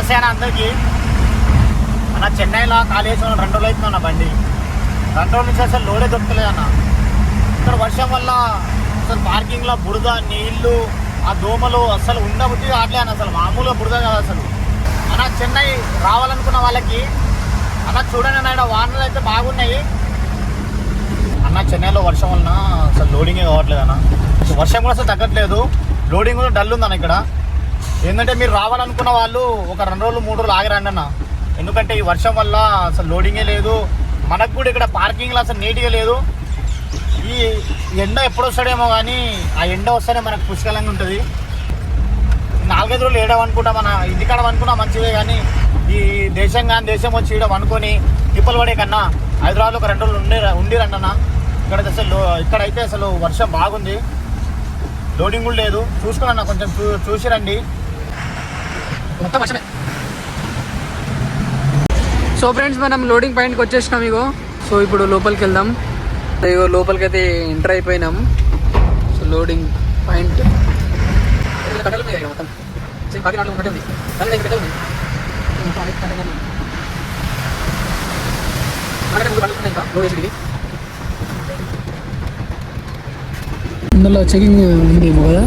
నమస్తే అన్న అందరికీ. అన్న చెన్నైలో ఖాళీ చేసిన 2 రోజులు అవుతుంది అన్న బండి. 2 రోజుల నుంచి అసలు లోడే దొరకలేదు అన్న. ఇక్కడ వర్షం వల్ల అసలు పార్కింగ్లో బురద, నీళ్లు, ఆ దోమలు అసలు ఉండబుద్ధి కావట్లే అన్న. అసలు మామూలుగా బురద కాదు అసలు. అన్న చెన్నై రావాలనుకున్న వాళ్ళకి అన్న చూడండి అన్న, ఇక్కడ వానలు అయితే బాగున్నాయి అన్న. చెన్నైలో వర్షం వలన అసలు లోడింగే కావట్లేదు అన్న. వర్షం కూడా అసలు తగ్గట్లేదు, లోడింగ్ కూడా డల్ ఉందన్న ఇక్కడ. ఏంటంటే మీరు రావాలనుకున్న వాళ్ళు ఒక 2 రోజులు 3 రోజులు ఆగిరండి అన్న. ఎందుకంటే ఈ వర్షం వల్ల అసలు లోడింగే లేదు. మనకు కూడా ఇక్కడ పార్కింగ్లో అసలు నీట్గా లేదు. ఈ ఎండ ఎప్పుడు వస్తాడేమో కానీ ఆ ఎండ వస్తేనే మనకు పుష్కలంగా ఉంటుంది. 4-5 రోజులు ఏడవనుకుంటా, మన ఇంటికాడ అనుకున్నా మంచిదే. కానీ ఈ దేశం కానీ దేశం వచ్చి ఈడ అనుకొని తిప్పలు పడే కన్నా హైదరాబాద్లో ఒక 2 రోజులు ఉండిరండి అన్న. ఇక్కడైతే అసలు వర్షం బాగుంది, లోడింగ్ కూడా లేదు. చూసుకుని అన్న కొంచెం చూసి రండి. మొత్తం వర్షమే. సో ఫ్రెండ్స్, మనం లోడింగ్ పాయింట్కి వచ్చేసినాం ఇగో. సో ఇప్పుడు లోపలికి వెళ్దాం. ఇగో లోపలికి అయితే ఎంటర్ అయిపోయినాం. సో లోడింగ్ పాయింట్ మొత్తం ఇందులో చెకింగ్ ఉంది కదా.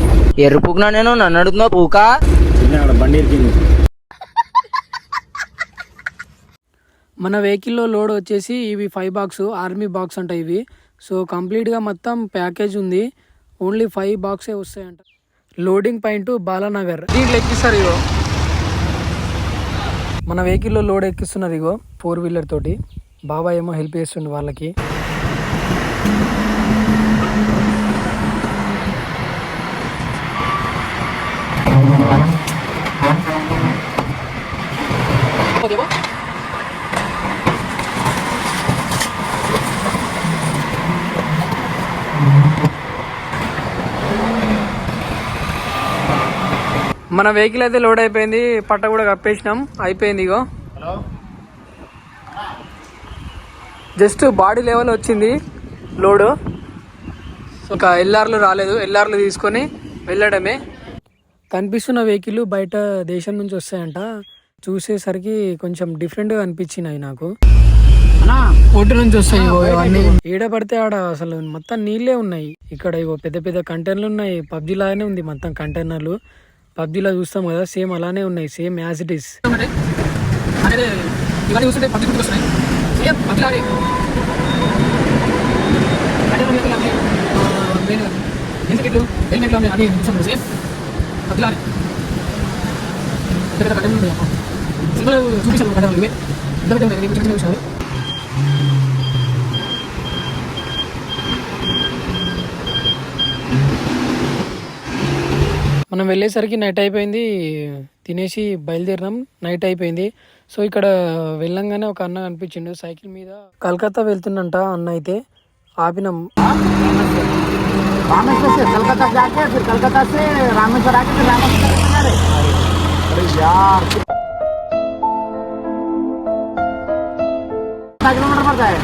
ఎరుపుకున్నా నేను, నన్ను అడుగుతున్నా పూక బండి. మన వెహికల్లో లోడ్ వచ్చేసి ఇవి 5 బాక్స్, ఆర్మీ బాక్స్ అంట ఇవి. సో కంప్లీట్గా మొత్తం ప్యాకేజ్ ఉంది. ఓన్లీ 5 బాక్సే వస్తాయంట. Loading point Balanagar. దీంట్లో ఎక్కిస్తారు ఇగో. మన వెహికల్లో లోడ్ ఎక్కిస్తున్నారు ఇగో 4 వీలర్ తోటి. బాబాయ్ ఏమో హెల్ప్ చేస్తుండే వాళ్ళకి. మన వెహికల్ అయితే లోడ్ అయిపోయింది. పట్ట కూడా కప్పేసినాం, అయిపోయింది ఇగో. జస్ట్ బాడీ లెవెల్ వచ్చింది లోడ్. ఒక ఎల్ఆర్లు రాలేదు, ఎల్ఆర్లు తీసుకొని వెళ్ళడమే. కనిపిస్తున్న వెహికల్ బయట దేశం నుంచి వస్తాయంట. చూసేసరికి కొంచెం డిఫరెంట్గా అనిపించినాయి నాకు. కోర్టు నుంచి వస్తాయి ఇవన్నీ. ఏడ పడితే ఆడ అసలు మొత్తం నీళ్ళే ఉన్నాయి. ఇక్కడ ఇగో పెద్ద పెద్ద కంటైనర్లు ఉన్నాయి. పబ్జీ లాగానే ఉంది మొత్తం కంటైనర్లు. పబ్జీలో చూస్తాం కదా, సేమ్ అలానే ఉన్నాయి, సేమ్ యాజ్ ఇట్ ఈస్. మనం వెళ్ళేసరికి నైట్ అయిపోయింది. తినేసి బయలుదేరినాం, నైట్ అయిపోయింది. సో ఇక్కడ వెళ్ళంగానే ఒక అన్న కనిపించిండు సైకిల్ మీద. కలకత్తా వెళ్తుందంట అన్న. అయితే ఆపినాం. रामेश्वर से कलकत्ता जाके फिर कलकत्ता से रामेश्वर आके फिर रामेश्वर अरे यार कितना किलोमीटर पड़ता है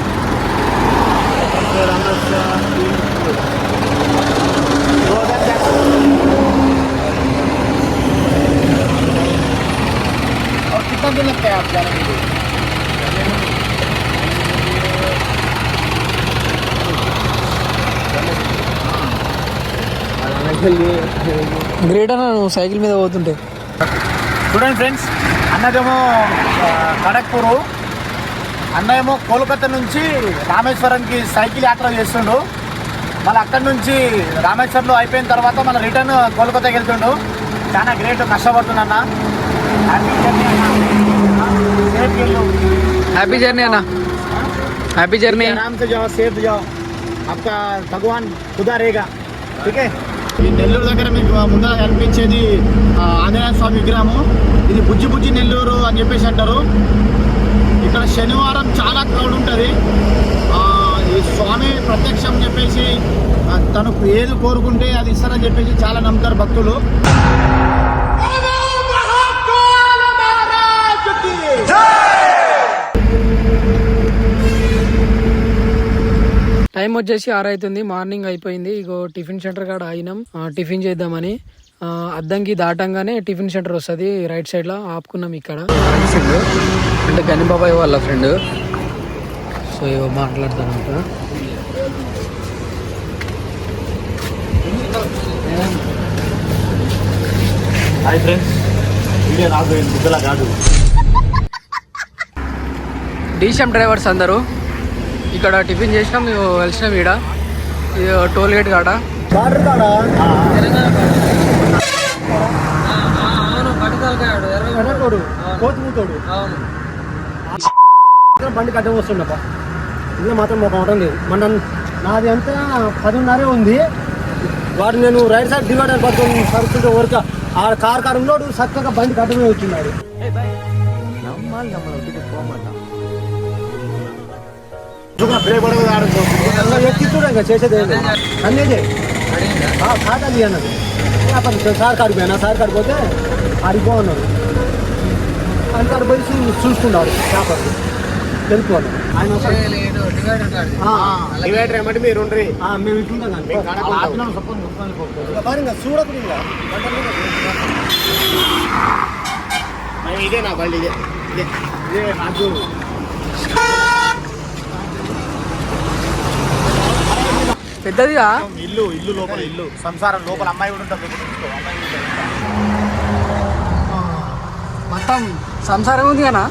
और कितना दिन लगता है आप जाने के लिए? గ్రేట్ అన్న, నువ్వు సైకిల్ మీద పోతుంటే. చూడండి ఫ్రెండ్స్, అన్నదేమో ఖడగ్పూరు, అన్న ఏమో కోల్కతా నుంచి రామేశ్వరంకి సైకిల్ యాత్ర చేస్తుండు. మళ్ళీ అక్కడి నుంచి రామేశ్వరంలో అయిపోయిన తర్వాత మళ్ళీ రిటర్న్ కోల్కతాకి వెళ్తుండు. చాలా గ్రేట్, కష్టపడుతుంది అన్న. హ్యాపీ జర్నీ అన్న, హ్యాపీ జర్నీ. आराम से जाओ, सेफ जाओ, आपका भगवान खुदा रहेगा. ठीक है. ఈ నెల్లూరు దగ్గర మీకు ముందర కనిపించేది ఆంజనేయ స్వామి విగ్రహము. ఇది బుజ్జి బుజ్జి నెల్లూరు అని చెప్పేసి అంటారు. ఇక్కడ శనివారం చాలా క్రౌడ్ ఉంటుంది. ఈ స్వామి ప్రత్యక్షం చెప్పేసి తను ఏది కోరుకుంటే అది ఇస్తారని చెప్పేసి చాలా నమ్ముతారు భక్తులు. టైం వచ్చేసి 6 అవుతుంది, మార్నింగ్ అయిపోయింది. ఇగో టిఫిన్ సెంటర్ కాడ ఆగినాం టిఫిన్ చేద్దామని. అద్దంకి దాటంగానే టిఫిన్ సెంటర్ వస్తుంది, రైట్ సైడ్లో ఆపుకున్నాం ఇక్కడ. ఫ్రెండ్ అంటే గనిబాబాయ్ వాళ్ళ ఫ్రెండ్, సో ఏవో మాట్లాడతానంట. హాయ్ ఫ్రెండ్స్, వీడియో నాకు బుద్ధలా కాదు. డీసీఎం డ్రైవర్స్ అందరూ ఇక్కడ టిఫిన్ చేసినాం, మేము వెళ్తున్నాం. ఈడ ఇది టోల్ గేట్ కాడ బండి కట్ట వస్తుండప్ప, ఇందులో మాత్రం ఒక అవటం లేదు. మన నాది అంతా 10:30 ఉంది. వాడు నేను రైట్ సైడ్ డివైడర్ పట్టుకొని సరుకుంటే వరకు ఆ కారు ఉన్నోడు చక్కగా బండి కట్టమే వచ్చిన్నాడు. ఎక్కి చూడ ఇంకా చేసేది అన్నేదే కాదని అన్నది. సార్ కాడికి పోయినా, సార్ కాడికి పోతే ఆడికి పోన్నాడు. అంటారు పోయి చూసుకున్నాడు పేపర్ తెలుసుకోవాలి. ఆయన డివైడర్ ఏమంటే మీరు మేము ఇట్లుంటాం చూడకుండా ఇదే నా బండి, ఇదే ఇదే ఇదే నాకు పెద్దదిగా ఇల్లు లోపల ఇల్లు సంసారం లోపల అమ్మాయి కూడా ఉంటుంది. మొత్తం సంసారం ఉంది కదా,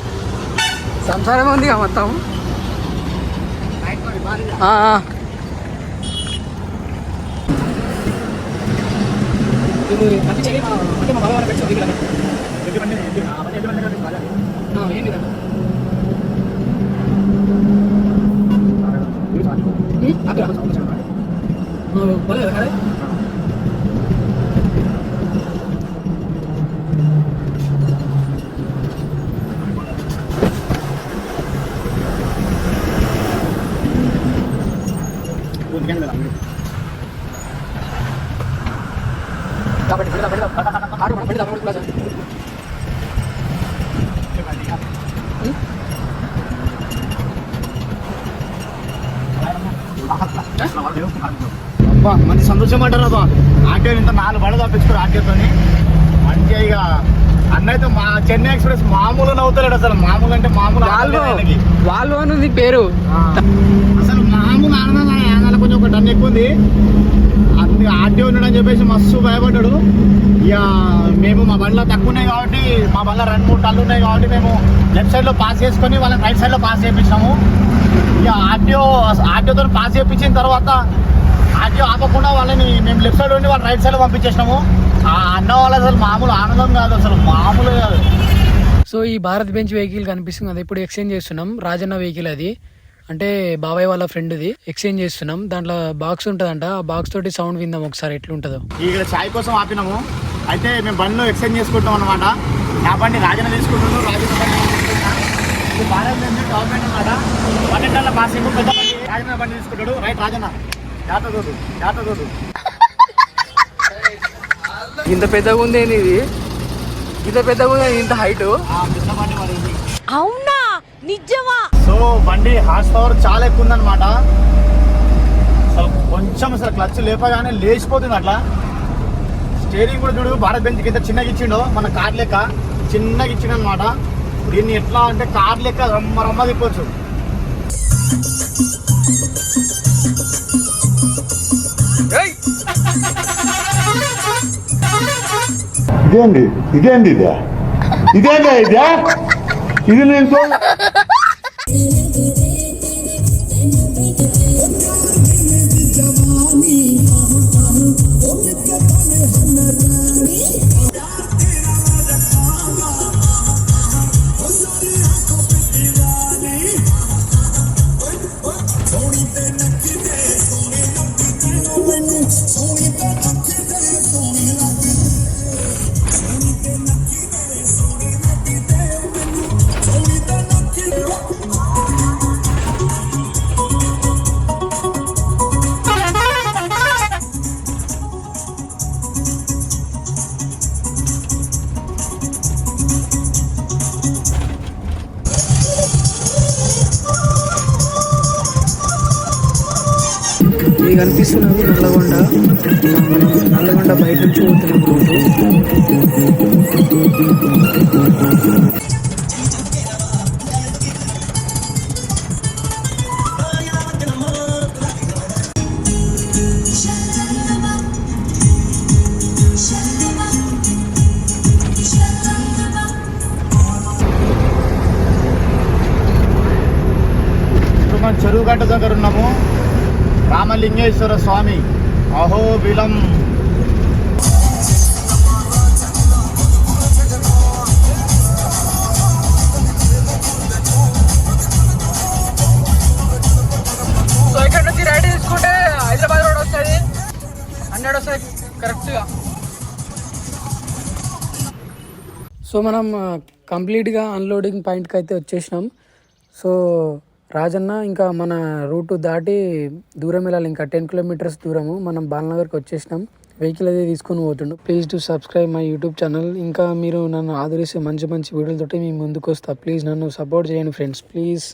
సంసారం ఉందిగా మొత్తం. అబ్బా మంచి సంతోషం అంటారు అబ్బా. ఆటో ఇంత 4 బండ్లు తప్పించుకోరు ఆటోతో మంచిగా. ఇక అన్నైతే మా చెన్నై ఎక్స్ప్రెస్ మామూలు నవ్వుతాడు అసలు. మామూలు అంటే మామూలు వాళ్ళు అనేది పేరు అసలు మామూలు ఆనందం కొంచెం ఒక టన్ ఎక్కువ ఉంది. అందుకే ఆటో ఉన్నాడని చెప్పేసి మస్తు భయపడ్డాడు. ఇక మేము మా బండ్లో తక్కువ ఉన్నాయి కాబట్టి, మా బండ్లో 2-3 టన్నులు ఉన్నాయి కాబట్టి మేము లెఫ్ట్ సైడ్లో పాస్ చేసుకొని వాళ్ళని రైట్ సైడ్లో పాస్ చేయించినాము. ఇక ఆటోతో పాస్ చేయించిన తర్వాత ఆటో ఆపకుండా వాళ్ళని మేము లెఫ్ట్ సైడ్ ఉండి వాళ్ళు రైట్ సైడ్లో పంపించేసినాము. ఆ అన్న వాళ్ళు అసలు మామూలు ఆనందం కాదు, అసలు మామూలు కాదు. సో ఈ భారత్ బెంచ్ వెహికల్ కనిపిస్తుంది కదా, ఇప్పుడు ఎక్స్చేంజ్ చేస్తున్నాం. రాజన్న వెహికల్ అది, అంటే బాబాయ్ వాళ్ళ ఫ్రెండ్ది. ఎక్స్చేంజ్ చేస్తున్నాం. దాంట్లో బాక్స్ ఉంటుందంట, ఆ బాక్స్ తోటి సౌండ్ విందాం ఒకసారి ఎట్లుంటుందో. ఇక్కడ ఛాయ్ కోసం ఆపినాము. అయితే మేము బండిలో ఎక్స్చేంజ్ చేసుకుంటాం అనమాట. నా బండి రాజన్న తీసుకుంటున్నాను, రాజన్న బండి ఇది భారత్ బెంచ్ గవర్నమెంట్ అనమాట. 12 పాస్ అయిపో పెద్ద బండి రాజన్న బండి తీసుకుంటాడు. రైట్ రాజన్న జాతోడు ఇంత పెద్దగా ఉంది ఏంది ఇది, ఇంత పెద్దగా ఉంది ఇంత హైట్. పెద్ద బండి మరి ఇది. అవునా నిజమా? సో బండి హార్స్ పవర్ చాలా ఎక్కువ ఉందన్నమాట. అసలు కొంచెం క్లచ్ లేపగానే లేచిపోతుంది అట్లా. స్టీరింగ్ కూడా చూడు, భారత్ బెంచ్ కింద చిన్నగా ఇచ్చిండు, మన కార్ లెక్క చిన్నగా ఇచ్చిండు అనమాట. దీన్ని ఎట్లా అంటే కార్ లెక్క రమ్మ తిప్పొచ్చు. ఇదేంది ఇది నేను ఇది కనిపిస్తున్నది నల్లగొండ. మనం నల్లగొండ బయట నుంచి పోతున్నాం రోడ్డు. ఇప్పుడు మనం చెరువుగట్ట దగ్గర ఉన్నాము. రామలింగేశ్వర స్వామి అహోబిలం. సో ఇక్కడ నుంచి రైట్ తీసుకుంటే హైదరాబాద్ రోడ్ వస్తుంది. 100 వస్తుంది కరెక్ట్గా. సో మనం కంప్లీట్గా అన్లోడింగ్ పాయింట్కి అయితే వచ్చేసినాం. సో రాజన్న ఇంకా మన రూటు దాటి దూరం వెళ్ళాలి, ఇంకా 10 కిలోమీటర్స్ దూరము. మనం బాలనగర్కి వచ్చేసినాం. వెహికల్ అయితే తీసుకొని పోతుండు. Please to subscribe my YouTube channel. ఇంకా మీరు నన్ను ఆదరిస్తే మంచి మంచి వీడియోలతోటి మీ ముందుకు వస్తా. ప్లీజ్ నన్ను సపోర్ట్ చేయండి ఫ్రెండ్స్, ప్లీజ్.